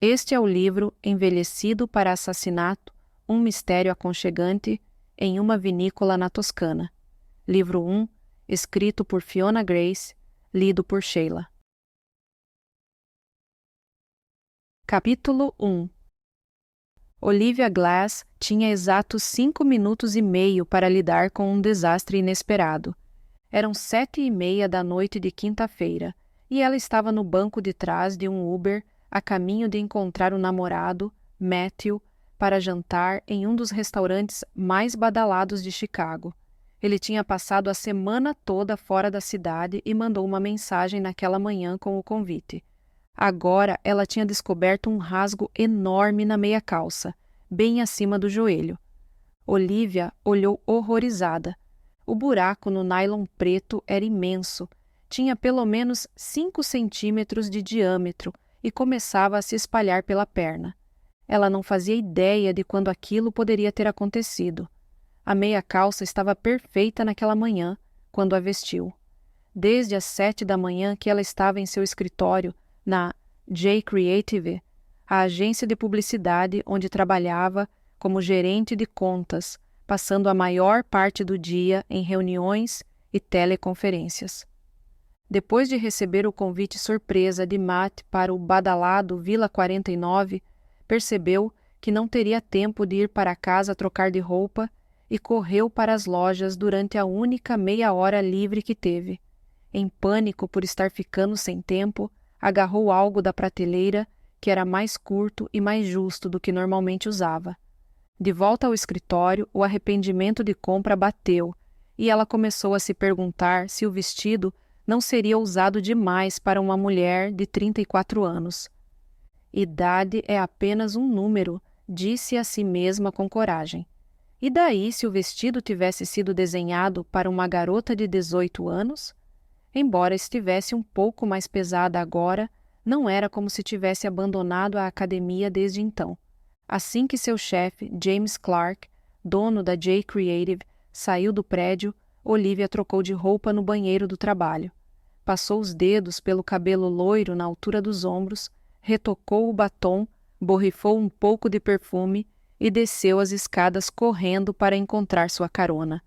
Este é o livro Envelhecido para Assassinato, um mistério aconchegante em uma vinícola na Toscana. Livro 1, escrito por Fiona Grace, lido por Sheila. Capítulo 1. Olivia Glass tinha exatos 5 minutos e meio para lidar com um desastre inesperado. Eram 7:30 da noite de quinta-feira, e ela estava no banco de trás de um Uber, a caminho de encontrar o namorado, Matthew, para jantar em um dos restaurantes mais badalados de Chicago. Ele tinha passado a semana toda fora da cidade e mandou uma mensagem naquela manhã com o convite. Agora ela tinha descoberto um rasgo enorme na meia calça, bem acima do joelho. Olivia olhou horrorizada. O buraco no nylon preto era imenso, tinha pelo menos 5 centímetros de diâmetro e começava a se espalhar pela perna. Ela não fazia ideia de quando aquilo poderia ter acontecido. A meia calça estava perfeita naquela manhã, quando a vestiu. Desde as 7 da manhã que ela estava em seu escritório, na J Creative, a agência de publicidade onde trabalhava como gerente de contas, passando a maior parte do dia em reuniões e teleconferências. Depois de receber o convite surpresa de Matt para o badalado Vila 49, percebeu que não teria tempo de ir para casa trocar de roupa e correu para as lojas durante a única meia hora livre que teve. Em pânico por estar ficando sem tempo, agarrou algo da prateleira que era mais curto e mais justo do que normalmente usava. De volta ao escritório, o arrependimento de compra bateu, e ela começou a se perguntar se o vestido não seria ousado demais para uma mulher de 34 anos. Idade é apenas um número, disse a si mesma com coragem. E daí se o vestido tivesse sido desenhado para uma garota de 18 anos? Embora estivesse um pouco mais pesada agora, não era como se tivesse abandonado a academia desde então. Assim que seu chefe, James Clark, dono da J Creative, saiu do prédio, Olivia trocou de roupa no banheiro do trabalho. Passou os dedos pelo cabelo loiro na altura dos ombros, retocou o batom, borrifou um pouco de perfume e desceu as escadas correndo para encontrar sua carona.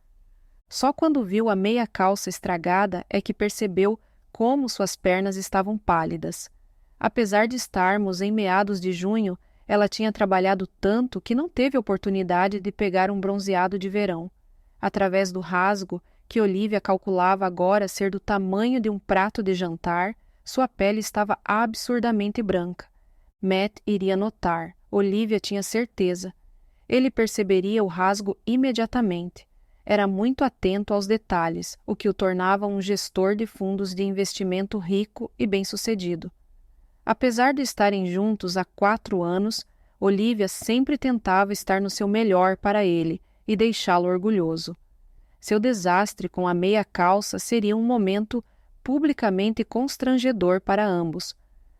Só quando viu a meia calça estragada é que percebeu como suas pernas estavam pálidas. Apesar de estarmos em meados de junho, ela tinha trabalhado tanto que não teve oportunidade de pegar um bronzeado de verão. Através do rasgo, que Olivia calculava agora ser do tamanho de um prato de jantar, sua pele estava absurdamente branca. Matt iria notar, Olivia tinha certeza. Ele perceberia o rasgo imediatamente. Era muito atento aos detalhes, o que o tornava um gestor de fundos de investimento rico e bem-sucedido. Apesar de estarem juntos há 4 anos, Olivia sempre tentava estar no seu melhor para ele e deixá-lo orgulhoso. Seu desastre com a meia calça seria um momento publicamente constrangedor para ambos,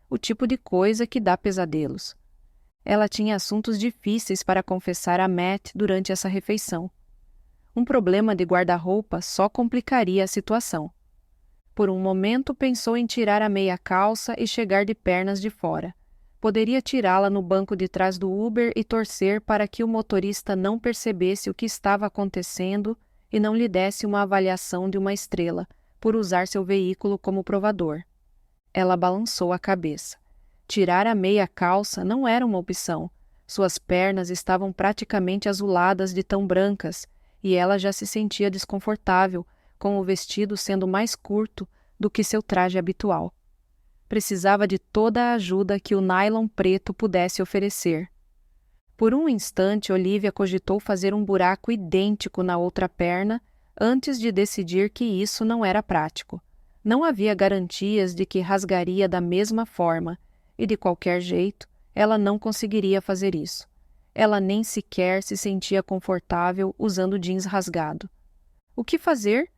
o tipo de coisa que dá pesadelos. Ela tinha assuntos difíceis para confessar a Matt durante essa refeição. Um problema de guarda-roupa só complicaria a situação. Por um momento pensou em tirar a meia calça e chegar de pernas de fora. Poderia tirá-la no banco de trás do Uber e torcer para que o motorista não percebesse o que estava acontecendo e não lhe desse uma avaliação de uma estrela, por usar seu veículo como provador. Ela balançou a cabeça. Tirar a meia calça não era uma opção. Suas pernas estavam praticamente azuladas de tão brancas, e ela já se sentia desconfortável, com o vestido sendo mais curto do que seu traje habitual. Precisava de toda a ajuda que o nylon preto pudesse oferecer. Por um instante, Olivia cogitou fazer um buraco idêntico na outra perna, antes de decidir que isso não era prático. Não havia garantias de que rasgaria da mesma forma, e de qualquer jeito, ela não conseguiria fazer isso. Ela nem sequer se sentia confortável usando jeans rasgado. O que fazer?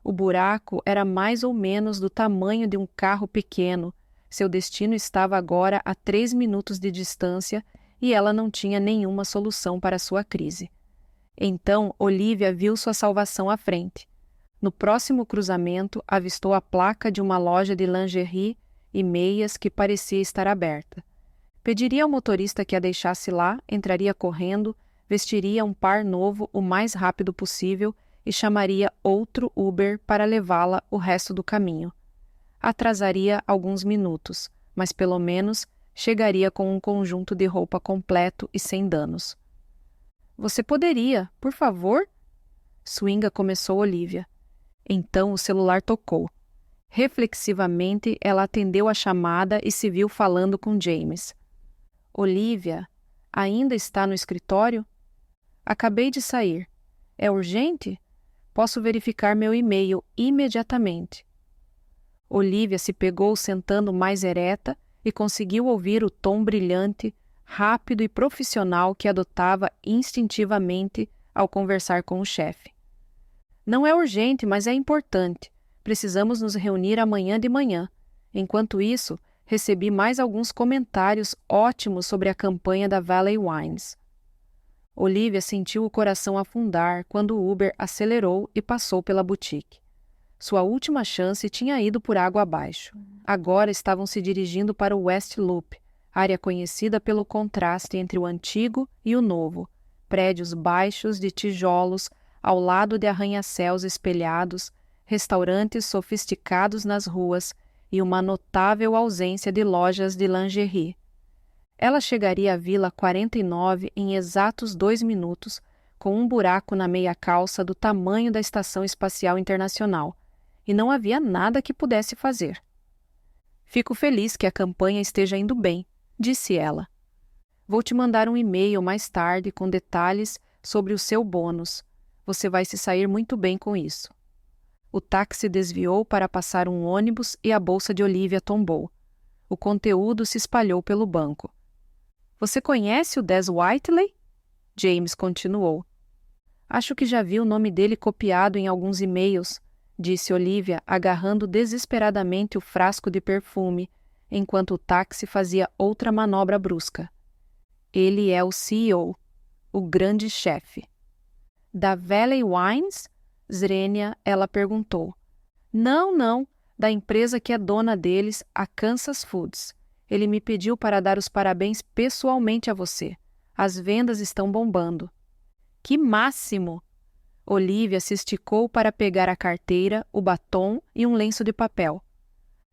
O buraco era mais ou menos do tamanho de um carro pequeno. Seu destino estava agora a 3 minutos de distância e ela não tinha nenhuma solução para sua crise. Então, Olivia viu sua salvação à frente. No próximo cruzamento, avistou a placa de uma loja de lingerie e meias que parecia estar aberta. Pediria ao motorista que a deixasse lá, entraria correndo, vestiria um par novo o mais rápido possível e chamaria outro Uber para levá-la o resto do caminho. Atrasaria alguns minutos, mas pelo menos chegaria com um conjunto de roupa completo e sem danos. Você poderia, por favor? Swinga começou Olivia. Então o celular tocou. Reflexivamente, ela atendeu a chamada e se viu falando com James. Olivia, ainda está no escritório? Acabei de sair. É urgente? Posso verificar meu e-mail imediatamente. Olivia se pegou sentando mais ereta e conseguiu ouvir o tom brilhante, rápido e profissional que adotava instintivamente ao conversar com o chefe. Não é urgente, mas é importante. Precisamos nos reunir amanhã de manhã. Enquanto isso, recebi mais alguns comentários ótimos sobre a campanha da Valley Wines. Olivia sentiu o coração afundar quando o Uber acelerou e passou pela boutique. Sua última chance tinha ido por água abaixo. Agora estavam se dirigindo para o West Loop, área conhecida pelo contraste entre o antigo e o novo, prédios baixos de tijolos ao lado de arranha-céus espelhados, restaurantes sofisticados nas ruas e uma notável ausência de lojas de lingerie. Ela chegaria à Vila 49 em exatos 2 minutos, com um buraco na meia calça do tamanho da Estação Espacial Internacional, e não havia nada que pudesse fazer. Fico feliz que a campanha esteja indo bem, disse ela. Vou te mandar um e-mail mais tarde com detalhes sobre o seu bônus. Você vai se sair muito bem com isso. O táxi desviou para passar um ônibus e a bolsa de Olivia tombou. O conteúdo se espalhou pelo banco. Você conhece o Des Whiteley? James continuou. Acho que já vi o nome dele copiado em alguns e-mails, disse Olivia, agarrando desesperadamente o frasco de perfume, enquanto o táxi fazia outra manobra brusca. Ele é o CEO, o grande chefe. Da Valley Wines? Zrenia, ela perguntou. Não, da empresa que é dona deles, a Kansas Foods. Ele me pediu para dar os parabéns pessoalmente a você. As vendas estão bombando. Que máximo! Olivia se esticou para pegar a carteira, o batom e um lenço de papel.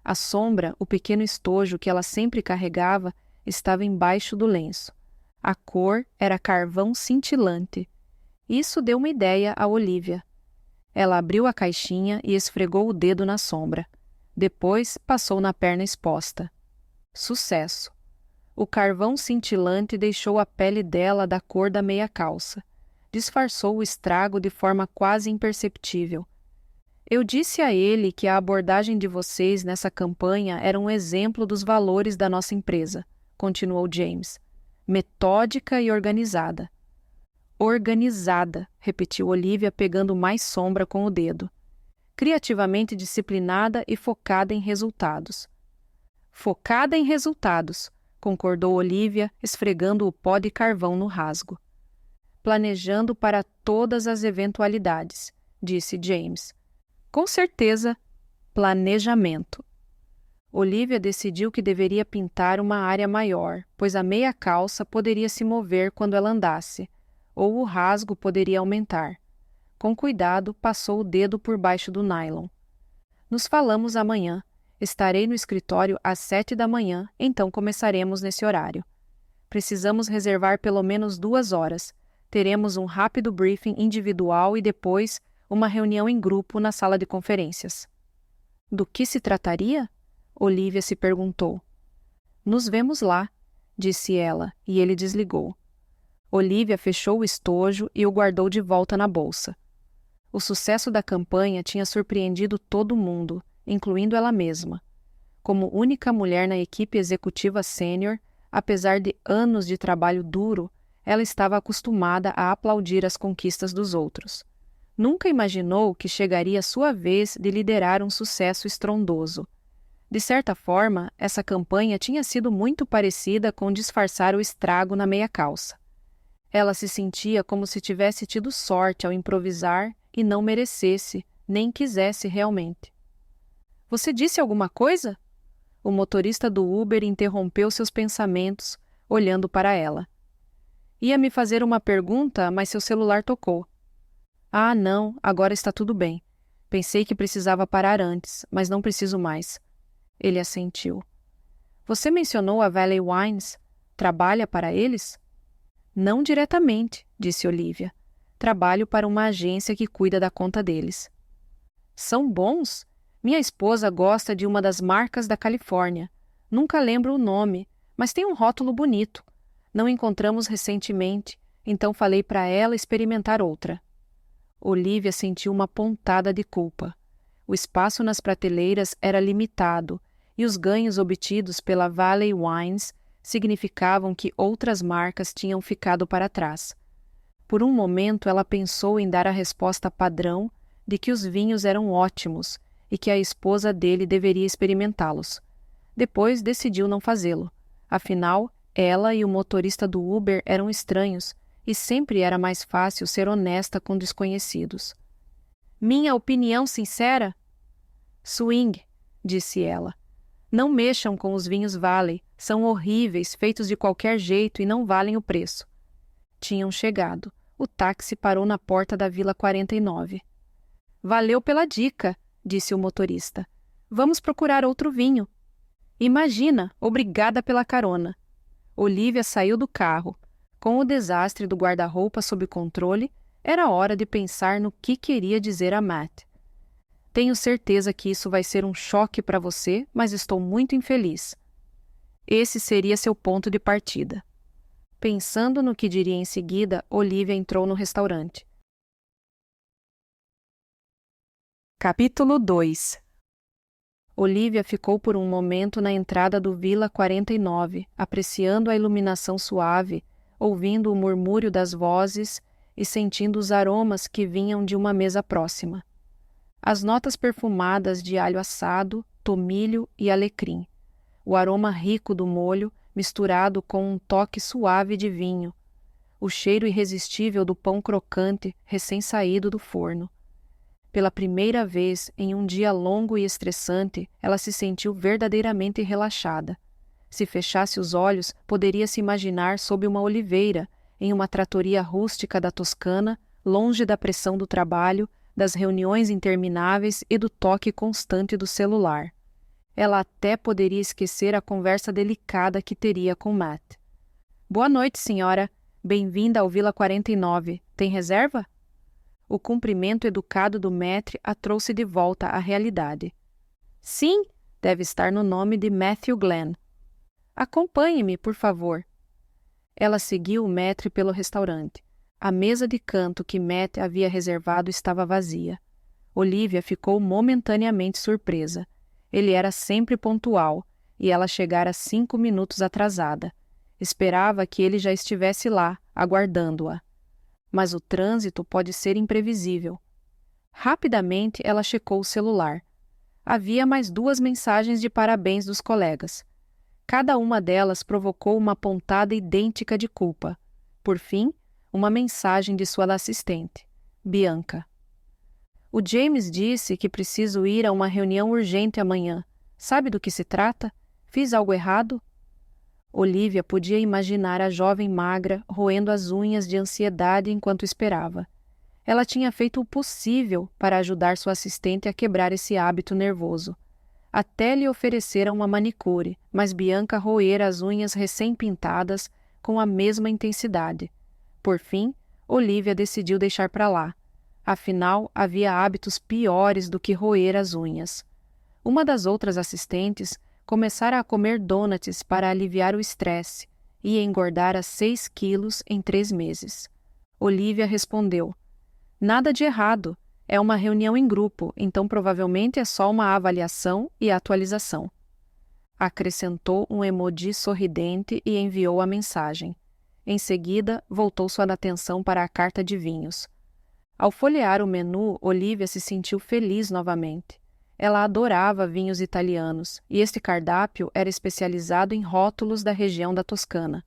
A sombra, o pequeno estojo que ela sempre carregava, estava embaixo do lenço. A cor era carvão cintilante. Isso deu uma ideia a Olivia. Ela abriu a caixinha e esfregou o dedo na sombra. Depois passou na perna exposta. Sucesso! O carvão cintilante deixou a pele dela da cor da meia calça. Disfarçou o estrago de forma quase imperceptível. Eu disse a ele que a abordagem de vocês nessa campanha era um exemplo dos valores da nossa empresa, continuou James. Metódica e organizada. Organizada, repetiu Olivia pegando mais sombra com o dedo. Criativamente disciplinada e focada em resultados. Focada em resultados, concordou Olivia, esfregando o pó de carvão no rasgo. Planejando para todas as eventualidades, disse James. Com certeza, planejamento. Olivia decidiu que deveria pintar uma área maior, pois a meia calça poderia se mover quando ela andasse, ou o rasgo poderia aumentar. Com cuidado, passou o dedo por baixo do nylon. Nos falamos amanhã. Estarei no escritório às 7 da manhã, então começaremos nesse horário. Precisamos reservar pelo menos 2 horas. Teremos um rápido briefing individual e depois uma reunião em grupo na sala de conferências. Do que se trataria? Olivia se perguntou. Nos vemos lá, disse ela, e ele desligou. Olivia fechou o estojo e o guardou de volta na bolsa. O sucesso da campanha tinha surpreendido todo mundo, incluindo ela mesma. Como única mulher na equipe executiva sênior, apesar de anos de trabalho duro, ela estava acostumada a aplaudir as conquistas dos outros. Nunca imaginou que chegaria a sua vez de liderar um sucesso estrondoso. De certa forma, essa campanha tinha sido muito parecida com disfarçar o estrago na meia calça. Ela se sentia como se tivesse tido sorte ao improvisar e não merecesse, nem quisesse realmente. Você disse alguma coisa? O motorista do Uber interrompeu seus pensamentos, olhando para ela. Ia me fazer uma pergunta, mas seu celular tocou. Ah, não, agora está tudo bem. Pensei que precisava parar antes, mas não preciso mais. Ele assentiu. Você mencionou a Valley Wines. Trabalha para eles? Não diretamente, disse Olivia. Trabalho para uma agência que cuida da conta deles. São bons? Minha esposa gosta de uma das marcas da Califórnia. Nunca lembro o nome, mas tem um rótulo bonito. Não encontramos recentemente, então falei para ela experimentar outra. Olivia sentiu uma pontada de culpa. O espaço nas prateleiras era limitado e os ganhos obtidos pela Valley Wines significavam que outras marcas tinham ficado para trás. Por um momento ela pensou em dar a resposta padrão de que os vinhos eram ótimos e que a esposa dele deveria experimentá-los. Depois decidiu não fazê-lo. Afinal, ela e o motorista do Uber eram estranhos e sempre era mais fácil ser honesta com desconhecidos. Minha opinião sincera? Swing, disse ela. Não mexam com os vinhos Valley, são horríveis, feitos de qualquer jeito e não valem o preço. Tinham chegado. O táxi parou na porta da Vila 49. Valeu pela dica, disse o motorista. Vamos procurar outro vinho. Imagina, obrigada pela carona. Olivia saiu do carro. Com o desastre do guarda-roupa sob controle, era hora de pensar no que queria dizer a Matt. Tenho certeza que isso vai ser um choque para você, mas estou muito infeliz. Esse seria seu ponto de partida. Pensando no que diria em seguida, Olivia entrou no restaurante. Capítulo 2. Olivia ficou por um momento na entrada do Vila 49, apreciando a iluminação suave, ouvindo o murmúrio das vozes e sentindo os aromas que vinham de uma mesa próxima. As notas perfumadas de alho assado, tomilho e alecrim. O aroma rico do molho, misturado com um toque suave de vinho. O cheiro irresistível do pão crocante, recém-saído do forno. Pela primeira vez, em um dia longo e estressante, ela se sentiu verdadeiramente relaxada. Se fechasse os olhos, poderia se imaginar sob uma oliveira, em uma trattoria rústica da Toscana, longe da pressão do trabalho, das reuniões intermináveis e do toque constante do celular. Ela até poderia esquecer a conversa delicada que teria com Matt. Boa noite, senhora. Bem-vinda ao Vila 49. Tem reserva? O cumprimento educado do maître a trouxe de volta à realidade. Sim, deve estar no nome de Matthew Glenn. Acompanhe-me, por favor. Ela seguiu o maître pelo restaurante. A mesa de canto que Matt havia reservado estava vazia. Olivia ficou momentaneamente surpresa. Ele era sempre pontual, e ela chegara 5 minutos atrasada. Esperava que ele já estivesse lá, aguardando-a. Mas o trânsito pode ser imprevisível. Rapidamente ela checou o celular. Havia mais 2 mensagens de parabéns dos colegas. Cada uma delas provocou uma pontada idêntica de culpa. Por fim, uma mensagem de sua assistente, Bianca. O James disse que preciso ir a uma reunião urgente amanhã. Sabe do que se trata? Fiz algo errado? Olivia podia imaginar a jovem magra roendo as unhas de ansiedade enquanto esperava. Ela tinha feito o possível para ajudar sua assistente a quebrar esse hábito nervoso. Até lhe ofereceram uma manicure, mas Bianca roera as unhas recém-pintadas com a mesma intensidade. Por fim, Olivia decidiu deixar para lá. Afinal, havia hábitos piores do que roer as unhas. Uma das outras assistentes começara a comer donuts para aliviar o estresse e engordara 6 quilos em 3 meses. Olivia respondeu: Nada de errado. É uma reunião em grupo, então provavelmente é só uma avaliação e atualização. Acrescentou um emoji sorridente e enviou a mensagem. Em seguida, voltou sua atenção para a carta de vinhos. Ao folhear o menu, Olivia se sentiu feliz novamente. Ela adorava vinhos italianos, e este cardápio era especializado em rótulos da região da Toscana.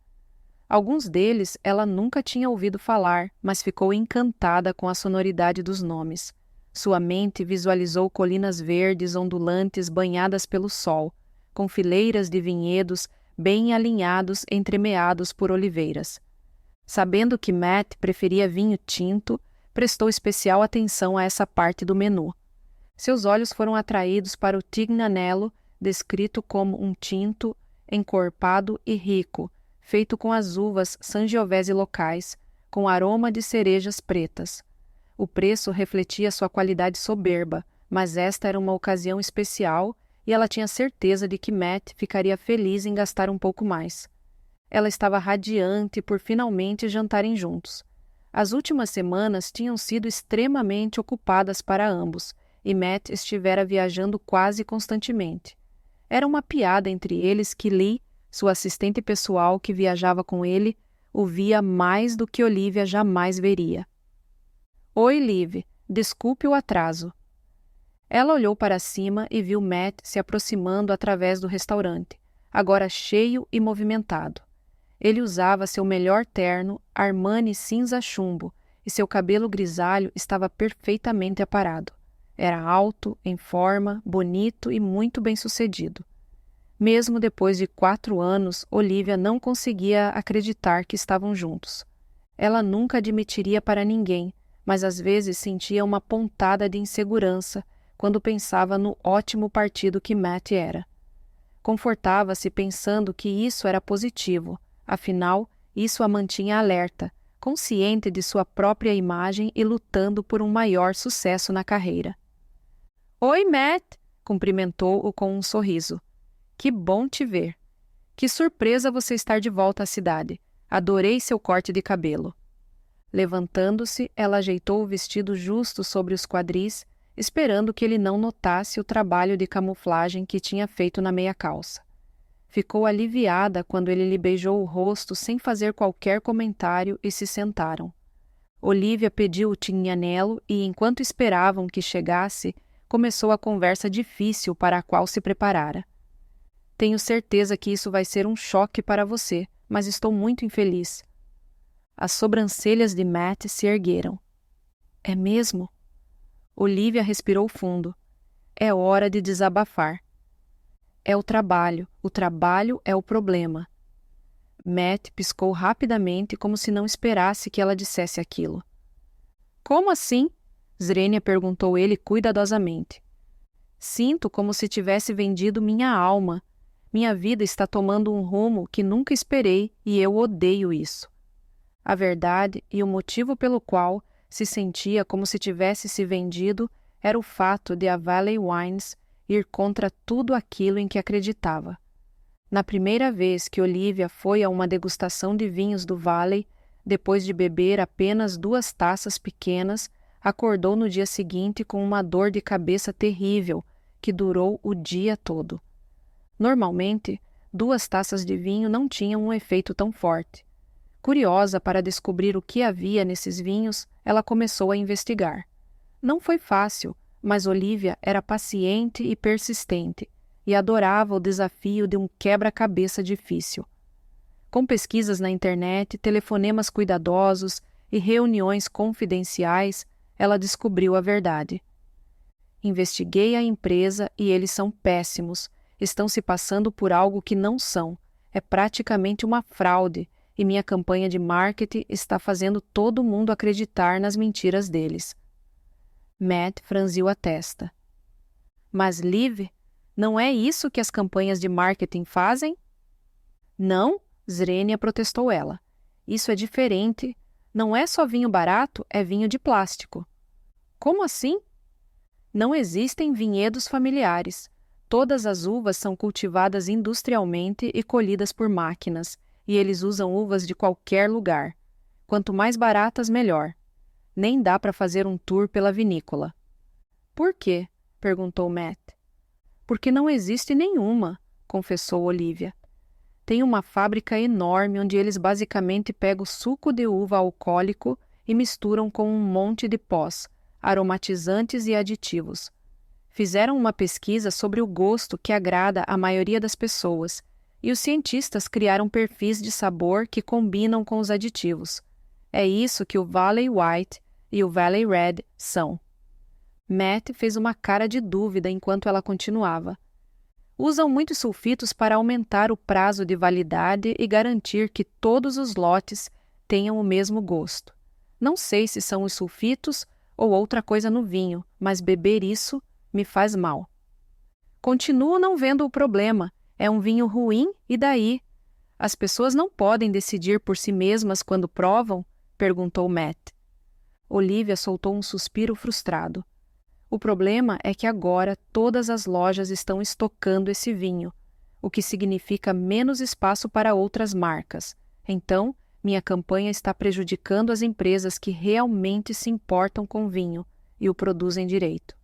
Alguns deles ela nunca tinha ouvido falar, mas ficou encantada com a sonoridade dos nomes. Sua mente visualizou colinas verdes ondulantes banhadas pelo sol, com fileiras de vinhedos bem alinhados, entremeados por oliveiras. Sabendo que Matt preferia vinho tinto, prestou especial atenção a essa parte do menu. Seus olhos foram atraídos para o Tignanello, descrito como um tinto, encorpado e rico, feito com as uvas Sangiovese locais, com aroma de cerejas pretas. O preço refletia sua qualidade soberba, mas esta era uma ocasião especial e ela tinha certeza de que Matt ficaria feliz em gastar um pouco mais. Ela estava radiante por finalmente jantarem juntos. As últimas semanas tinham sido extremamente ocupadas para ambos, e Matt estivera viajando quase constantemente. Era uma piada entre eles que Lee, sua assistente pessoal que viajava com ele, o via mais do que Olivia jamais veria. Oi, Liv, desculpe o atraso. Ela olhou para cima e viu Matt se aproximando através do restaurante, agora cheio e movimentado. Ele usava seu melhor terno, Armani cinza chumbo, e seu cabelo grisalho estava perfeitamente aparado. Era alto, em forma, bonito e muito bem-sucedido. Mesmo depois de 4 anos, Olivia não conseguia acreditar que estavam juntos. Ela nunca admitiria para ninguém, mas às vezes sentia uma pontada de insegurança quando pensava no ótimo partido que Matt era. Confortava-se pensando que isso era positivo. Afinal, isso a mantinha alerta, consciente de sua própria imagem e lutando por um maior sucesso na carreira. Oi, Matt! Cumprimentou-o com um sorriso. Que bom te ver. Que surpresa você estar de volta à cidade. Adorei seu corte de cabelo. Levantando-se, ela ajeitou o vestido justo sobre os quadris, esperando que ele não notasse o trabalho de camuflagem que tinha feito na meia calça. Ficou aliviada quando ele lhe beijou o rosto sem fazer qualquer comentário e se sentaram. Olivia pediu o Tignanello e, enquanto esperavam que chegasse, começou a conversa difícil para a qual se preparara. Tenho certeza que isso vai ser um choque para você, mas estou muito infeliz. As sobrancelhas de Matt se ergueram. É mesmo? Olivia respirou fundo. É hora de desabafar. É o trabalho é o problema. Matt piscou rapidamente como se não esperasse que ela dissesse aquilo. Como assim? Zrenia perguntou ele cuidadosamente. Sinto como se tivesse vendido minha alma. Minha vida está tomando um rumo que nunca esperei e eu odeio isso. A verdade e o motivo pelo qual se sentia como se tivesse se vendido era o fato de a Valley Wines ir contra tudo aquilo em que acreditava. Na primeira vez que Olivia foi a uma degustação de vinhos do Valley, depois de beber apenas 2 taças pequenas, acordou no dia seguinte com uma dor de cabeça terrível que durou o dia todo. Normalmente, 2 taças de vinho não tinham um efeito tão forte. Curiosa para descobrir o que havia nesses vinhos, ela começou a investigar. Não foi fácil, mas Olivia era paciente e persistente, e adorava o desafio de um quebra-cabeça difícil. Com pesquisas na internet, telefonemas cuidadosos e reuniões confidenciais, ela descobriu a verdade. Investiguei a empresa e eles são péssimos, estão se passando por algo que não são, é praticamente uma fraude, e minha campanha de marketing está fazendo todo mundo acreditar nas mentiras deles. Matt franziu a testa. Mas, Liv, não é isso que as campanhas de marketing fazem? Não, Zrenia protestou ela. Isso é diferente. Não é só vinho barato, é vinho de plástico. Como assim? Não existem vinhedos familiares. Todas as uvas são cultivadas industrialmente e colhidas por máquinas, e eles usam uvas de qualquer lugar. Quanto mais baratas, melhor. Nem dá para fazer um tour pela vinícola. Por quê? Perguntou Matt. Porque não existe nenhuma, confessou Olivia. Tem uma fábrica enorme onde eles basicamente pegam suco de uva alcoólico e misturam com um monte de pós, aromatizantes e aditivos. Fizeram uma pesquisa sobre o gosto que agrada à maioria das pessoas, e os cientistas criaram perfis de sabor que combinam com os aditivos. É isso que o Valley White e o Valley Red são. Matt fez uma cara de dúvida enquanto ela continuava. Usam muitos sulfitos para aumentar o prazo de validade e garantir que todos os lotes tenham o mesmo gosto. Não sei se são os sulfitos ou outra coisa no vinho, mas beber isso me faz mal. Continuo não vendo o problema. É um vinho ruim e daí? As pessoas não podem decidir por si mesmas quando provam? Perguntou Matt. Olivia soltou um suspiro frustrado. O problema é que agora todas as lojas estão estocando esse vinho, o que significa menos espaço para outras marcas. Então, minha campanha está prejudicando as empresas que realmente se importam com vinho e o produzem direito.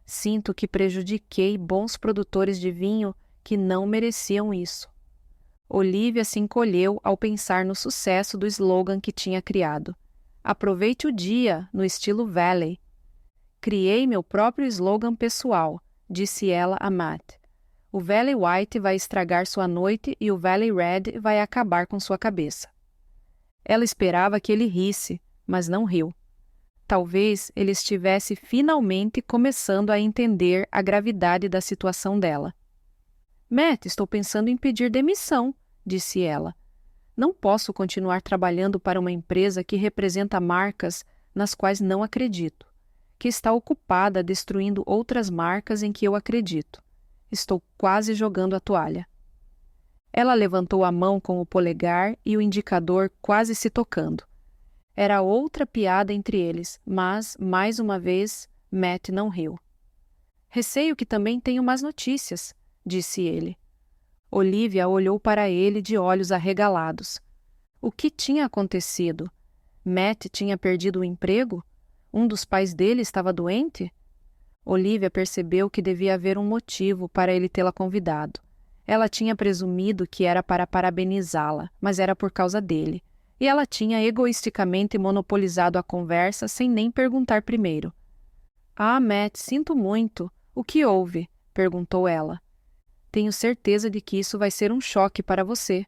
Sinto que prejudiquei bons produtores de vinho que não mereciam isso. Olivia se encolheu ao pensar no sucesso do slogan que tinha criado. Aproveite o dia, no estilo Valley. Criei meu próprio slogan pessoal, disse ela a Matt. O Valley White vai estragar sua noite e o Valley Red vai acabar com sua cabeça. Ela esperava que ele risse, mas não riu. Talvez ele estivesse finalmente começando a entender a gravidade da situação dela. Matt, estou pensando em pedir demissão, disse ela. Não posso continuar trabalhando para uma empresa que representa marcas nas quais não acredito, que está ocupada destruindo outras marcas em que eu acredito. Estou quase jogando a toalha. Ela levantou a mão com o polegar e o indicador quase se tocando. Era outra piada entre eles, mas, mais uma vez, Matt não riu. Receio que também tenho más notícias, disse ele. Olivia olhou para ele de olhos arregalados. O que tinha acontecido? Matt tinha perdido o emprego? Um dos pais dele estava doente? Olivia percebeu que devia haver um motivo para ele tê-la convidado. Ela tinha presumido que era para parabenizá-la, mas era por causa dele. E ela tinha egoisticamente monopolizado a conversa sem nem perguntar primeiro. Ah, Matt, sinto muito. O que houve? Perguntou ela. Tenho certeza de que isso vai ser um choque para você.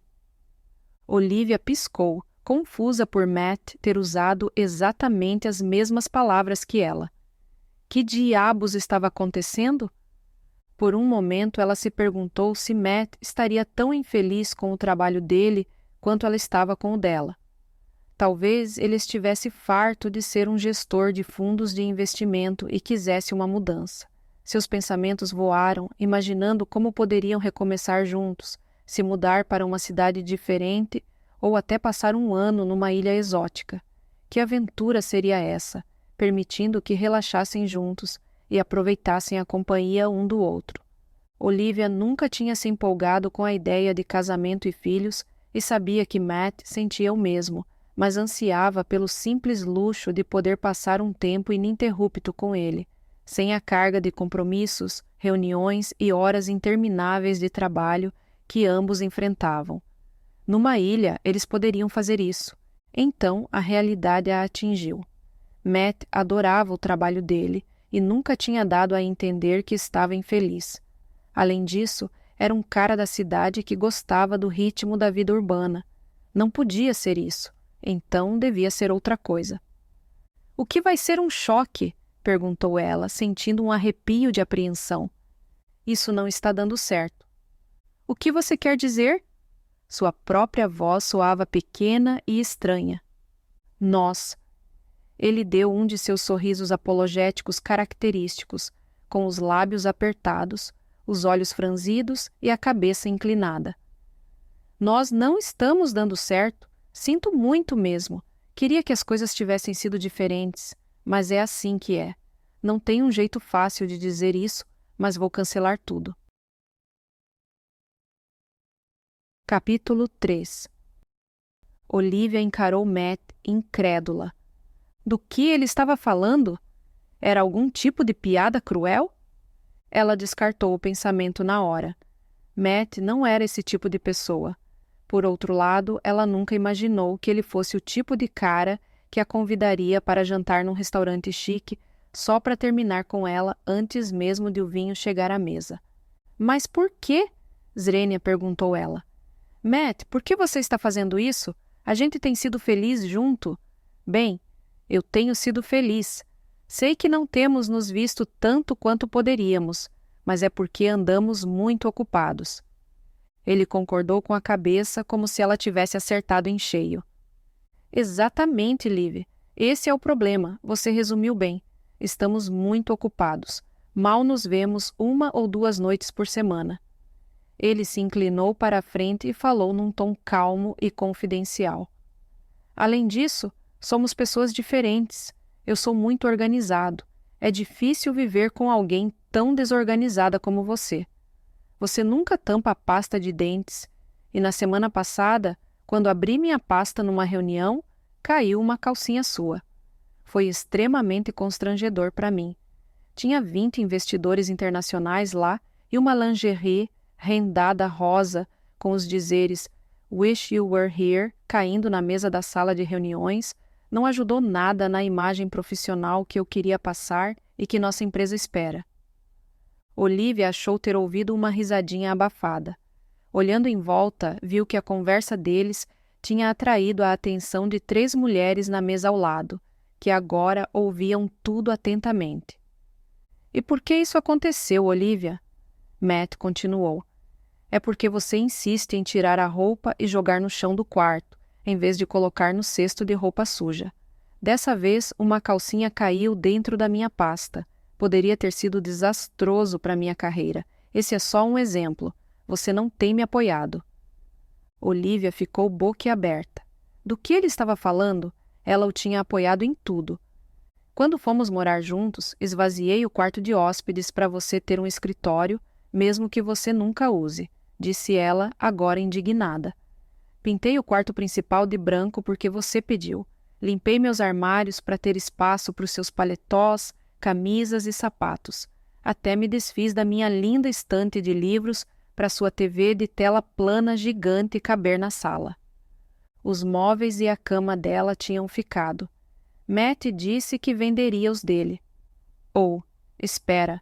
Olivia piscou, confusa por Matt ter usado exatamente as mesmas palavras que ela. Que diabos estava acontecendo? Por um momento ela se perguntou se Matt estaria tão infeliz com o trabalho dele quanto ela estava com o dela. Talvez ele estivesse farto de ser um gestor de fundos de investimento e quisesse uma mudança. Seus pensamentos voaram, imaginando como poderiam recomeçar juntos, se mudar para uma cidade diferente ou até passar um ano numa ilha exótica. Que aventura seria essa, permitindo que relaxassem juntos e aproveitassem a companhia um do outro. Olivia nunca tinha se empolgado com a ideia de casamento e filhos e sabia que Matt sentia o mesmo, mas ansiava pelo simples luxo de poder passar um tempo ininterrupto com ele, sem a carga de compromissos, reuniões e horas intermináveis de trabalho que ambos enfrentavam. Numa ilha, eles poderiam fazer isso. Então, a realidade a atingiu. Matt adorava o trabalho dele e nunca tinha dado a entender que estava infeliz. Além disso, era um cara da cidade que gostava do ritmo da vida urbana. Não podia ser isso. Então devia ser outra coisa. O que vai ser um choque? Perguntou ela, sentindo um arrepio de apreensão. Isso não está dando certo. O que você quer dizer? Sua própria voz soava pequena e estranha. Nós. Ele deu um de seus sorrisos apologéticos característicos, com os lábios apertados, os olhos franzidos e a cabeça inclinada. Nós não estamos dando certo. Sinto muito mesmo. Queria que as coisas tivessem sido diferentes, mas é assim que é. Não tem um jeito fácil de dizer isso, mas vou cancelar tudo. Capítulo 3. Olivia encarou Matt incrédula. Do que ele estava falando? Era algum tipo de piada cruel? Ela descartou o pensamento na hora. Matt não era esse tipo de pessoa. Por outro lado, ela nunca imaginou que ele fosse o tipo de cara que a convidaria para jantar num restaurante chique só para terminar com ela antes mesmo de o vinho chegar à mesa. Mas por quê? Zrenia perguntou ela. Matt, por que você está fazendo isso? A gente tem sido feliz junto. Bem, eu tenho sido feliz. Sei que não temos nos visto tanto quanto poderíamos, mas é porque andamos muito ocupados. Ele concordou com a cabeça como se ela tivesse acertado em cheio. Exatamente, Liv. Esse é o problema, você resumiu bem. Estamos muito ocupados. Mal nos vemos 1 ou 2 noites por semana. Ele se inclinou para a frente e falou num tom calmo e confidencial. Além disso, somos pessoas diferentes. Eu sou muito organizado. É difícil viver com alguém tão desorganizada como você. Você nunca tampa a pasta de dentes. E na semana passada, quando abri minha pasta numa reunião, caiu uma calcinha sua. Foi extremamente constrangedor para mim. Tinha 20 investidores internacionais lá e uma lingerie rendada rosa com os dizeres "Wish you were here" caindo na mesa da sala de reuniões não ajudou nada na imagem profissional que eu queria passar e que nossa empresa espera. Olivia achou ter ouvido uma risadinha abafada. Olhando em volta, viu que a conversa deles tinha atraído a atenção de 3 mulheres na mesa ao lado, que agora ouviam tudo atentamente. E por que isso aconteceu, Olivia? Matt continuou. É porque você insiste em tirar a roupa e jogar no chão do quarto, em vez de colocar no cesto de roupa suja. Dessa vez, uma calcinha caiu dentro da minha pasta. Poderia ter sido desastroso para minha carreira. Esse é só um exemplo. Você não tem me apoiado. Olivia ficou boquiaberta. Do que ele estava falando? Ela o tinha apoiado em tudo. Quando fomos morar juntos, esvaziei o quarto de hóspedes para você ter um escritório, mesmo que você nunca use, disse ela, agora indignada. Pintei o quarto principal de branco porque você pediu. Limpei meus armários para ter espaço para os seus paletós, camisas e sapatos. Até me desfiz da minha linda estante de livros para sua TV de tela plana gigante caber na sala. Os móveis e a cama dela tinham ficado. Matt disse que venderia os dele. Espera.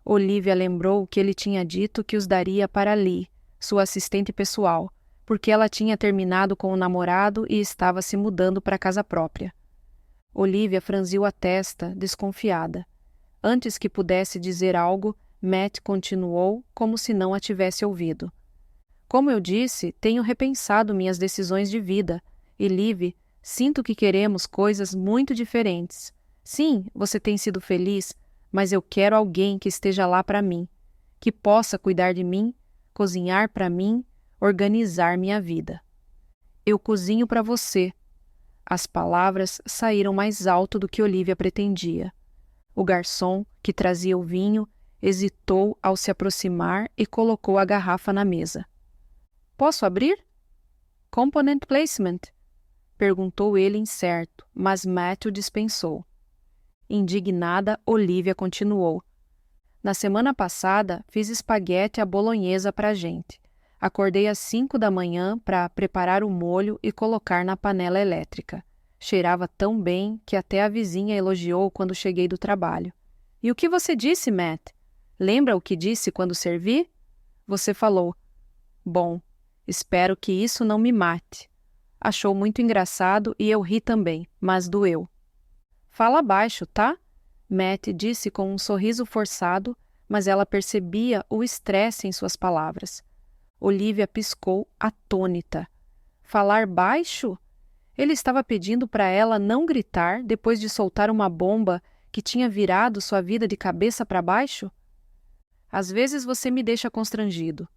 Olivia lembrou que ele tinha dito que os daria para Lee, sua assistente pessoal, porque ela tinha terminado com o namorado e estava se mudando para casa própria. Olivia franziu a testa, desconfiada. Antes que pudesse dizer algo, Matt continuou como se não a tivesse ouvido. Como eu disse, tenho repensado minhas decisões de vida, e Liv, sinto que queremos coisas muito diferentes. Sim, você tem sido feliz, mas eu quero alguém que esteja lá para mim, que possa cuidar de mim, cozinhar para mim, organizar minha vida. Eu cozinho para você. As palavras saíram mais alto do que Olivia pretendia. O garçom, que trazia o vinho, hesitou ao se aproximar e colocou a garrafa na mesa. Posso abrir? Component placement? Perguntou ele incerto, mas Matt o dispensou. Indignada, Olivia continuou. Na semana passada, fiz espaguete à bolonhesa para a gente. Acordei às 5 da manhã para preparar o molho e colocar na panela elétrica. Cheirava tão bem que até a vizinha elogiou quando cheguei do trabalho. E o que você disse, Matt? Lembra o que disse quando servi? Você falou. Bom, espero que isso não me mate. Achou muito engraçado e eu ri também, mas doeu. Fala baixo, tá? Matt disse com um sorriso forçado, mas ela percebia o estresse em suas palavras. Olivia piscou, atônita. Falar baixo? Ele estava pedindo para ela não gritar depois de soltar uma bomba que tinha virado sua vida de cabeça para baixo? Às vezes você me deixa constrangido.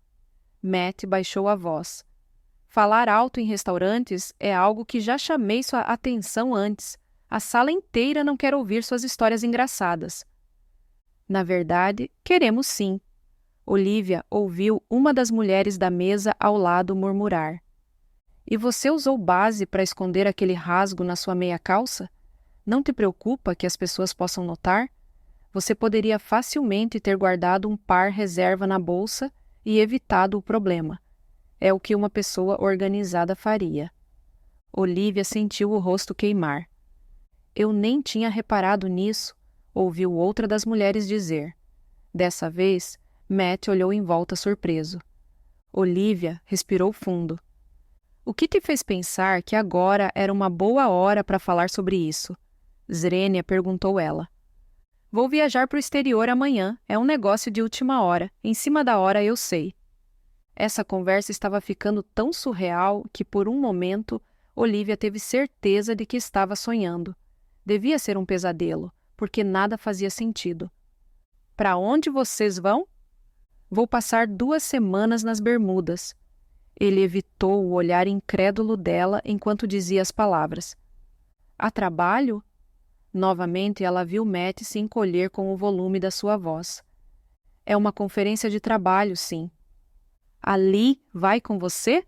Matt baixou a voz. Falar alto em restaurantes é algo que já chamei sua atenção antes. A sala inteira não quer ouvir suas histórias engraçadas. Na verdade, queremos sim. Olivia ouviu uma das mulheres da mesa ao lado murmurar. E você usou base para esconder aquele rasgo na sua meia calça? Não te preocupa que as pessoas possam notar? Você poderia facilmente ter guardado um par reserva na bolsa e evitado o problema. É o que uma pessoa organizada faria. Olivia sentiu o rosto queimar. Eu nem tinha reparado nisso, ouviu outra das mulheres dizer. Dessa vez, Matt olhou em volta surpreso. Olivia respirou fundo. O que te fez pensar que agora era uma boa hora para falar sobre isso? Zrenia perguntou ela. Vou viajar para o exterior amanhã, é um negócio de última hora, em cima da hora eu sei. Essa conversa estava ficando tão surreal que, por um momento, Olivia teve certeza de que estava sonhando. Devia ser um pesadelo, porque nada fazia sentido. Para onde vocês vão? Vou passar 2 semanas nas Bermudas. Ele evitou o olhar incrédulo dela enquanto dizia as palavras. A trabalho? Novamente ela viu Matt se encolher com o volume da sua voz. É uma conferência de trabalho, sim. A Lee vai com você?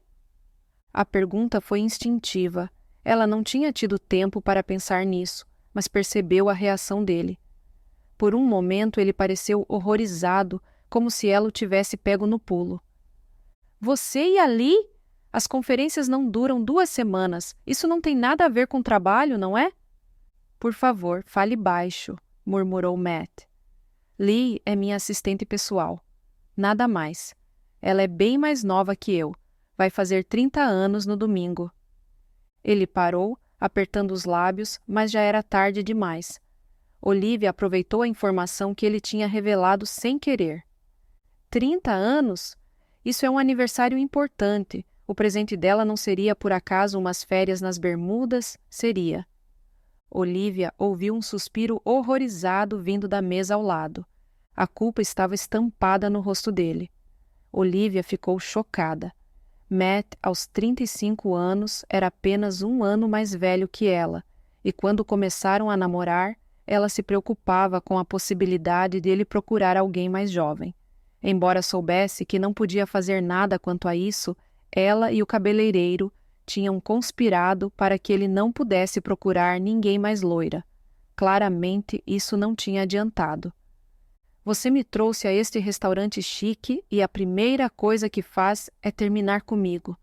A pergunta foi instintiva. Ela não tinha tido tempo para pensar nisso, mas percebeu a reação dele. Por um momento ele pareceu horrorizado, como se ela o tivesse pego no pulo. Você e a Lee? As conferências não duram 2 semanas. Isso não tem nada a ver com trabalho, não é? Por favor, fale baixo, murmurou Matt. Lee é minha assistente pessoal. Nada mais. Ela é bem mais nova que eu. Vai fazer 30 anos no domingo. Ele parou, apertando os lábios, mas já era tarde demais. Olivia aproveitou a informação que ele tinha revelado sem querer. 30 anos? Isso é um aniversário importante. O presente dela não seria, por acaso, umas férias nas Bermudas? Seria. Olivia ouviu um suspiro horrorizado vindo da mesa ao lado. A culpa estava estampada no rosto dele. Olivia ficou chocada. Matt, aos 35 anos, era apenas 1 ano mais velho que ela, e quando começaram a namorar, ela se preocupava com a possibilidade de ele procurar alguém mais jovem. Embora soubesse que não podia fazer nada quanto a isso, ela e o cabeleireiro tinham conspirado para que ele não pudesse procurar ninguém mais loira. Claramente, isso não tinha adiantado. Você me trouxe a este restaurante chique e a primeira coisa que faz é terminar comigo.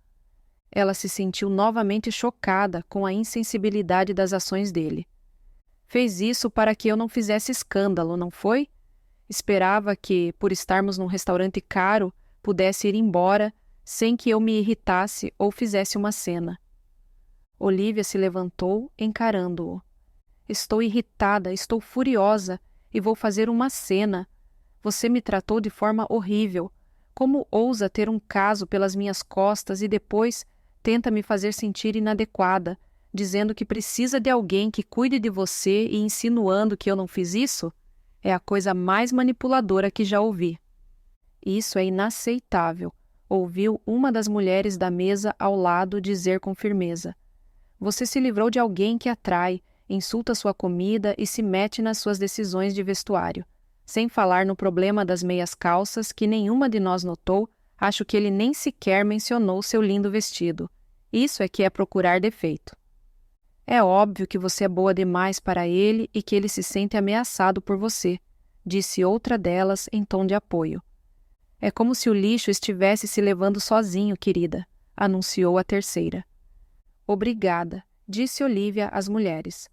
Ela se sentiu novamente chocada com a insensibilidade das ações dele. Fez isso para que eu não fizesse escândalo, não foi? Esperava que, por estarmos num restaurante caro, pudesse ir embora sem que eu me irritasse ou fizesse uma cena. Olivia se levantou, encarando-o. Estou irritada, estou furiosa e vou fazer uma cena. Você me tratou de forma horrível. Como ousa ter um caso pelas minhas costas e depois tenta me fazer sentir inadequada, dizendo que precisa de alguém que cuide de você e insinuando que eu não fiz isso? É a coisa mais manipuladora que já ouvi. Isso é inaceitável, ouviu uma das mulheres da mesa ao lado dizer com firmeza. Você se livrou de alguém que atrai, insulta sua comida e se mete nas suas decisões de vestuário. Sem falar no problema das meias calças que nenhuma de nós notou, acho que ele nem sequer mencionou seu lindo vestido. Isso é que é procurar defeito. É óbvio que você é boa demais para ele e que ele se sente ameaçado por você, disse outra delas em tom de apoio. É como se o lixo estivesse se levando sozinho, querida, anunciou a terceira. Obrigada, disse Olivia às mulheres.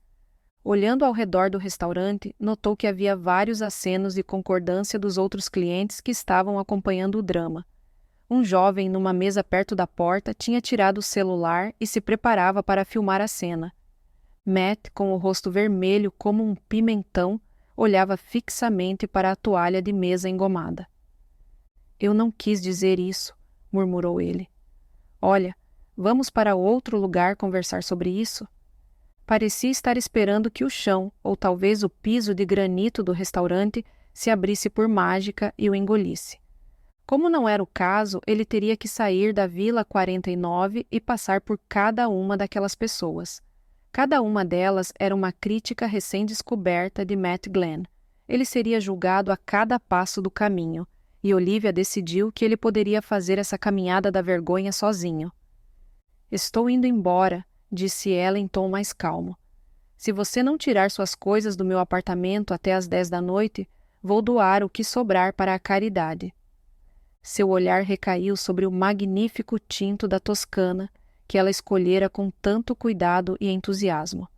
Olhando ao redor do restaurante, notou que havia vários acenos de concordância dos outros clientes que estavam acompanhando o drama. Um jovem numa mesa perto da porta tinha tirado o celular e se preparava para filmar a cena. Matt, com o rosto vermelho como um pimentão, olhava fixamente para a toalha de mesa engomada. Eu não quis dizer isso, murmurou ele. Olha, vamos para outro lugar conversar sobre isso? Parecia estar esperando que o chão, ou talvez o piso de granito do restaurante, se abrisse por mágica e o engolisse. Como não era o caso, ele teria que sair da Vila 49 e passar por cada uma daquelas pessoas. Cada uma delas era uma crítica recém-descoberta de Matt Glenn. Ele seria julgado a cada passo do caminho, e Olivia decidiu que ele poderia fazer essa caminhada da vergonha sozinho. Estou indo embora, disse ela em tom mais calmo. Se você não tirar suas coisas do meu apartamento até às 10 da noite, vou doar o que sobrar para a caridade. Seu olhar recaiu sobre o magnífico tinto da Toscana, que ela escolhera com tanto cuidado e entusiasmo.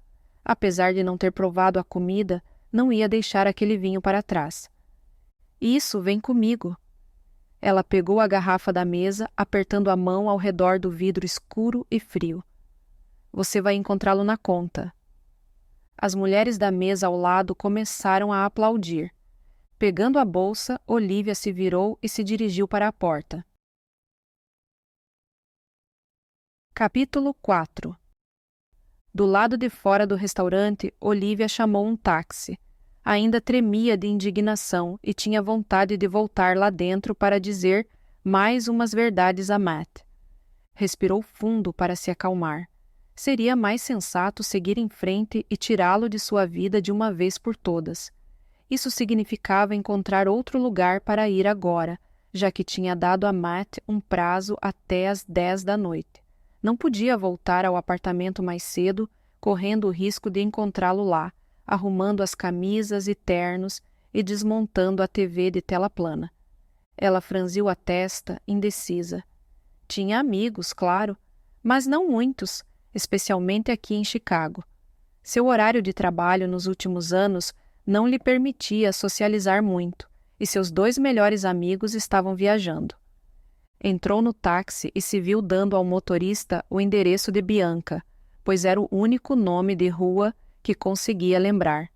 Apesar de não ter provado a comida, não ia deixar aquele vinho para trás. Isso, vem comigo. Ela pegou a garrafa da mesa, apertando a mão ao redor do vidro escuro e frio. Você vai encontrá-lo na conta. As mulheres da mesa ao lado começaram a aplaudir. Pegando a bolsa, Olivia se virou e se dirigiu para a porta. Capítulo 4. Do lado de fora do restaurante, Olivia chamou um táxi. Ainda tremia de indignação e tinha vontade de voltar lá dentro para dizer mais umas verdades a Matt. Respirou fundo para se acalmar. Seria mais sensato seguir em frente e tirá-lo de sua vida de uma vez por todas. Isso significava encontrar outro lugar para ir agora, já que tinha dado a Matt um prazo até às 10 da noite. Não podia voltar ao apartamento mais cedo, correndo o risco de encontrá-lo lá, arrumando as camisas e ternos e desmontando a TV de tela plana. Ela franziu a testa, indecisa. Tinha amigos, claro, mas não muitos, especialmente aqui em Chicago. Seu horário de trabalho nos últimos anos não lhe permitia socializar muito, e seus 2 melhores amigos estavam viajando. Entrou no táxi e se viu dando ao motorista o endereço de Bianca, pois era o único nome de rua que conseguia lembrar.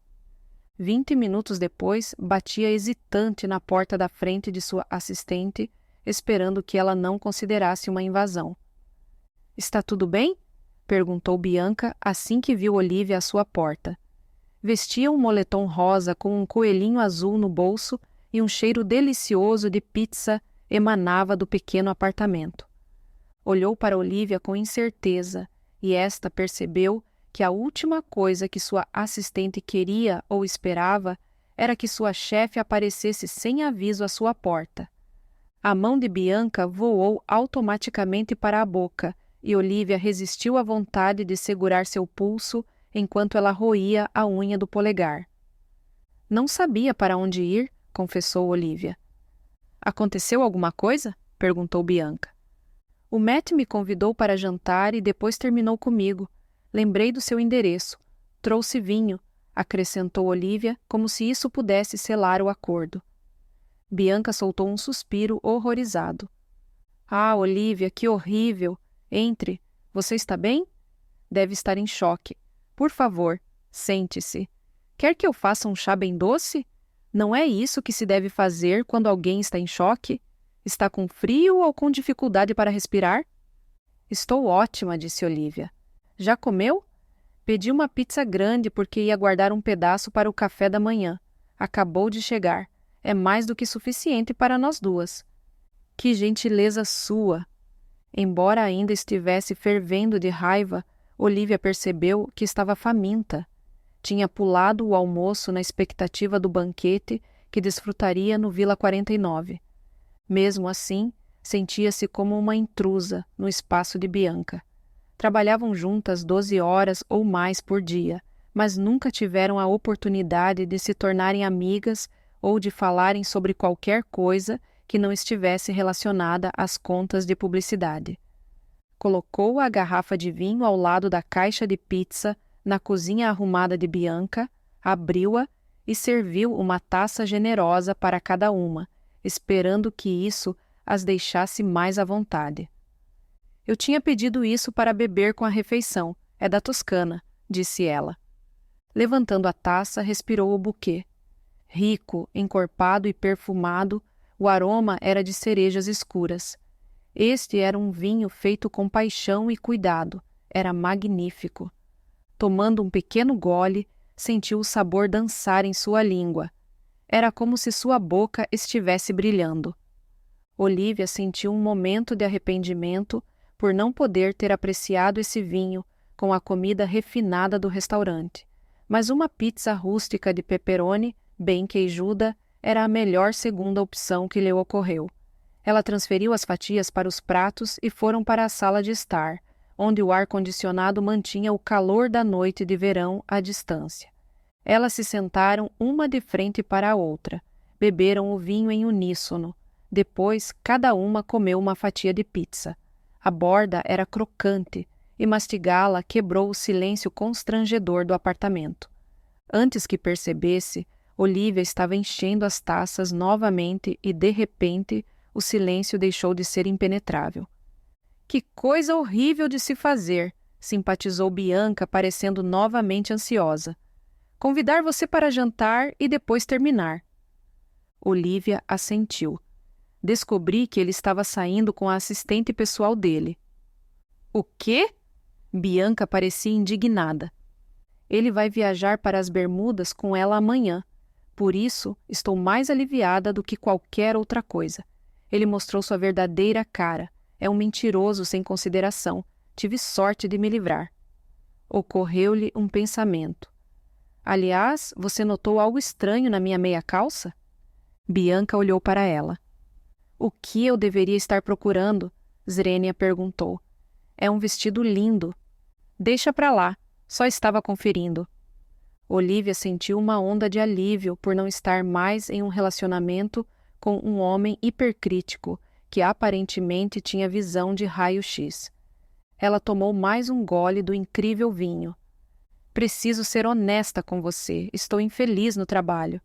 20 minutos depois, batia hesitante na porta da frente de sua assistente, esperando que ela não considerasse uma invasão. — Está tudo bem? Perguntou Bianca assim que viu Olivia à sua porta. Vestia um moletom rosa com um coelhinho azul no bolso e um cheiro delicioso de pizza emanava do pequeno apartamento. Olhou para Olivia com incerteza e esta percebeu que a última coisa que sua assistente queria ou esperava era que sua chefe aparecesse sem aviso à sua porta. A mão de Bianca voou automaticamente para a boca e Olivia resistiu à vontade de segurar seu pulso enquanto ela roía a unha do polegar. — Não sabia para onde ir, confessou Olivia. — Aconteceu alguma coisa? Perguntou Bianca. — O Matt me convidou para jantar e depois terminou comigo. Lembrei do seu endereço. Trouxe vinho, acrescentou Olivia, como se isso pudesse selar o acordo. Bianca soltou um suspiro horrorizado. — Ah, Olivia, que horrível! Entre. Você está bem? Deve estar em choque. Por favor, sente-se. Quer que eu faça um chá bem doce? Não é isso que se deve fazer quando alguém está em choque? Está com frio ou com dificuldade para respirar? Estou ótima, disse Olivia. Já comeu? Pedi uma pizza grande porque ia guardar um pedaço para o café da manhã. Acabou de chegar. É mais do que suficiente para nós duas. Que gentileza sua! Embora ainda estivesse fervendo de raiva, Olivia percebeu que estava faminta. Tinha pulado o almoço na expectativa do banquete que desfrutaria no Vila 49. Mesmo assim, sentia-se como uma intrusa no espaço de Bianca. Trabalhavam juntas 12 horas ou mais por dia, mas nunca tiveram a oportunidade de se tornarem amigas ou de falarem sobre qualquer coisa que não estivesse relacionada às contas de publicidade. Colocou a garrafa de vinho ao lado da caixa de pizza na cozinha arrumada de Bianca, abriu-a e serviu uma taça generosa para cada uma, esperando que isso as deixasse mais à vontade. — Eu tinha pedido isso para beber com a refeição. É da Toscana, disse ela. Levantando a taça, respirou o buquê. Rico, encorpado e perfumado, o aroma era de cerejas escuras. Este era um vinho feito com paixão e cuidado. Era magnífico. Tomando um pequeno gole, sentiu o sabor dançar em sua língua. Era como se sua boca estivesse brilhando. Olivia sentiu um momento de arrependimento por não poder ter apreciado esse vinho com a comida refinada do restaurante. Mas uma pizza rústica de pepperoni, bem queijuda, era a melhor segunda opção que lhe ocorreu. Ela transferiu as fatias para os pratos e foram para a sala de estar, onde o ar-condicionado mantinha o calor da noite de verão à distância. Elas se sentaram uma de frente para a outra, beberam o vinho em uníssono. Depois, cada uma comeu uma fatia de pizza. A borda era crocante e mastigá-la quebrou o silêncio constrangedor do apartamento. Antes que percebesse, Olivia estava enchendo as taças novamente e, de repente, o silêncio deixou de ser impenetrável. — Que coisa horrível de se fazer! Simpatizou Bianca, parecendo novamente ansiosa. Convidar você para jantar e depois terminar. Olivia assentiu. Descobri que ele estava saindo com a assistente pessoal dele. O quê? Bianca parecia indignada. Ele vai viajar para as Bermudas com ela amanhã. Por isso, estou mais aliviada do que qualquer outra coisa. Ele mostrou sua verdadeira cara. É um mentiroso sem consideração. Tive sorte de me livrar. Ocorreu-lhe um pensamento. Aliás, você notou algo estranho na minha meia calça? Bianca olhou para ela. O que eu deveria estar procurando? Zrenia perguntou. É um vestido lindo. Deixa pra lá, só estava conferindo. Olivia sentiu uma onda de alívio por não estar mais em um relacionamento com um homem hipercrítico que aparentemente tinha visão de raio-x. Ela tomou mais um gole do incrível vinho. Preciso ser honesta com você, estou infeliz no trabalho.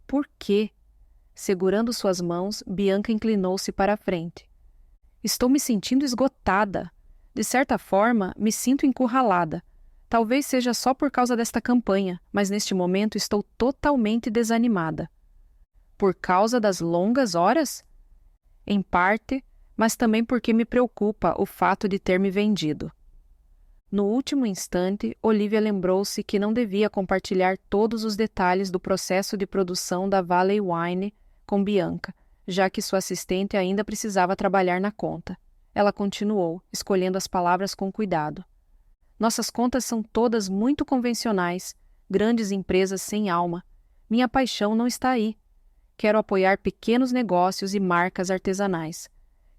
Por quê? Segurando suas mãos, Bianca inclinou-se para a frente. Estou me sentindo esgotada. De certa forma, me sinto encurralada. Talvez seja só por causa desta campanha, mas neste momento estou totalmente desanimada. Por causa das longas horas? Em parte, mas também porque me preocupa o fato de ter me vendido. No último instante, Olivia lembrou-se que não devia compartilhar todos os detalhes do processo de produção da Valley Wine com Bianca, já que sua assistente ainda precisava trabalhar na conta. Ela continuou, escolhendo as palavras com cuidado. Nossas contas são todas muito convencionais, grandes empresas sem alma. Minha paixão não está aí. Quero apoiar pequenos negócios e marcas artesanais.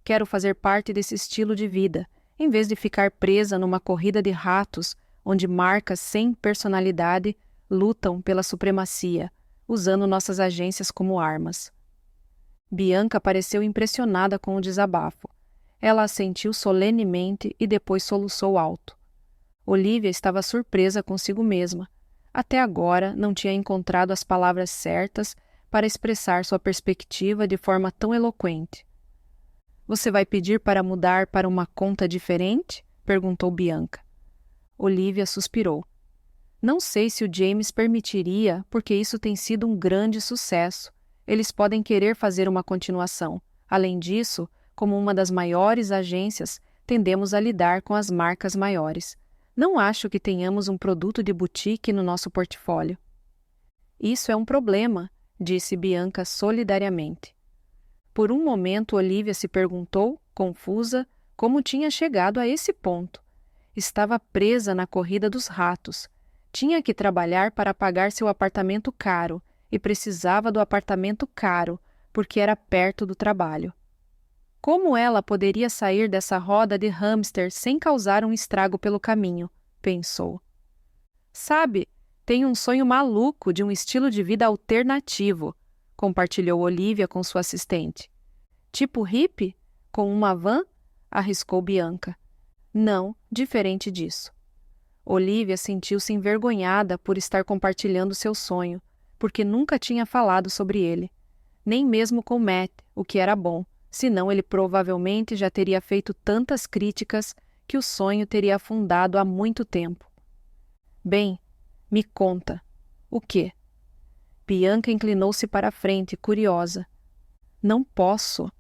Quero fazer parte desse estilo de vida, em vez de ficar presa numa corrida de ratos, onde marcas sem personalidade lutam pela supremacia, usando nossas agências como armas. Bianca pareceu impressionada com o desabafo. Ela assentiu solenemente e depois soluçou alto. Olivia estava surpresa consigo mesma. Até agora não tinha encontrado as palavras certas para expressar sua perspectiva de forma tão eloquente. Você vai pedir para mudar para uma conta diferente? Perguntou Bianca. Olivia suspirou. Não sei se o James permitiria, porque isso tem sido um grande sucesso. Eles podem querer fazer uma continuação. Além disso, como uma das maiores agências, tendemos a lidar com as marcas maiores. Não acho que tenhamos um produto de boutique no nosso portfólio. Isso é um problema, disse Bianca solidariamente. Por um momento, Olivia se perguntou, confusa, como tinha chegado a esse ponto. Estava presa na corrida dos ratos. Tinha que trabalhar para pagar seu apartamento caro e precisava do apartamento caro, porque era perto do trabalho. Como ela poderia sair dessa roda de hamster sem causar um estrago pelo caminho? Pensou. Sabe, tenho um sonho maluco de um estilo de vida alternativo, compartilhou Olivia com sua assistente. Tipo hippie? Com uma van? Arriscou Bianca. Não, diferente disso. Olivia sentiu-se envergonhada por estar compartilhando seu sonho, porque nunca tinha falado sobre ele. Nem mesmo com Matt, o que era bom, senão ele provavelmente já teria feito tantas críticas que o sonho teria afundado há muito tempo. Bem, me conta. O quê? Bianca inclinou-se para a frente, curiosa. Não posso.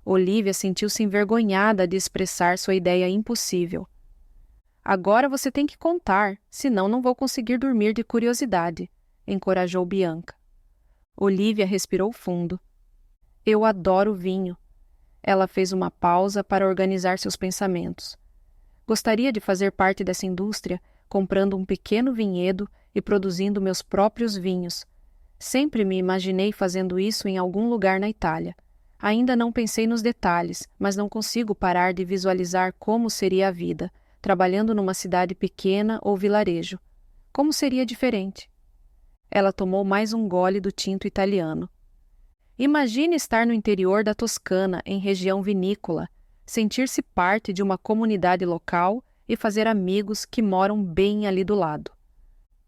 Olivia sentiu-se envergonhada de expressar sua ideia impossível. Agora você tem que contar, senão não vou conseguir dormir de curiosidade, encorajou Bianca. Olivia respirou fundo. Eu adoro vinho. Ela fez uma pausa para organizar seus pensamentos. Gostaria de fazer parte dessa indústria, comprando um pequeno vinhedo e produzindo meus próprios vinhos. Sempre me imaginei fazendo isso em algum lugar na Itália. Ainda não pensei nos detalhes, mas não consigo parar de visualizar como seria a vida, trabalhando numa cidade pequena ou vilarejo. Como seria diferente? Ela tomou mais um gole do tinto italiano. Imagine estar no interior da Toscana, em região vinícola, sentir-se parte de uma comunidade local e fazer amigos que moram bem ali do lado.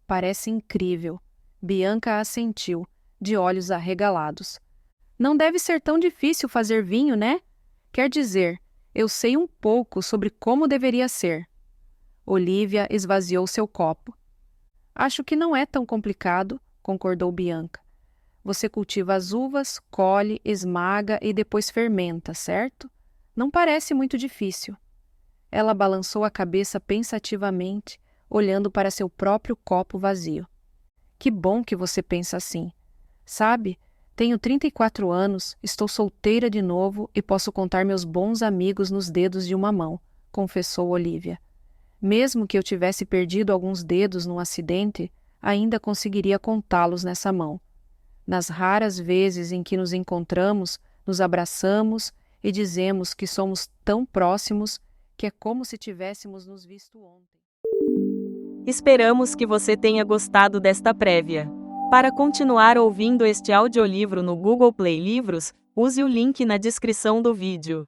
Parece incrível. Bianca assentiu, de olhos arregalados. Não deve ser tão difícil fazer vinho, né? Quer dizer, eu sei um pouco sobre como deveria ser. Olivia esvaziou seu copo. Acho que não é tão complicado, concordou Bianca. Você cultiva as uvas, colhe, esmaga e depois fermenta, certo? Não parece muito difícil. Ela balançou a cabeça pensativamente, olhando para seu próprio copo vazio. Que bom que você pensa assim. Sabe, tenho 34 anos, estou solteira de novo e posso contar meus bons amigos nos dedos de uma mão, confessou Olivia. Mesmo que eu tivesse perdido alguns dedos num acidente, ainda conseguiria contá-los nessa mão. Nas raras vezes em que nos encontramos, nos abraçamos e dizemos que somos tão próximos que é como se tivéssemos nos visto ontem. Esperamos que você tenha gostado desta prévia. Para continuar ouvindo este audiolivro no Google Play Livros, use o link na descrição do vídeo.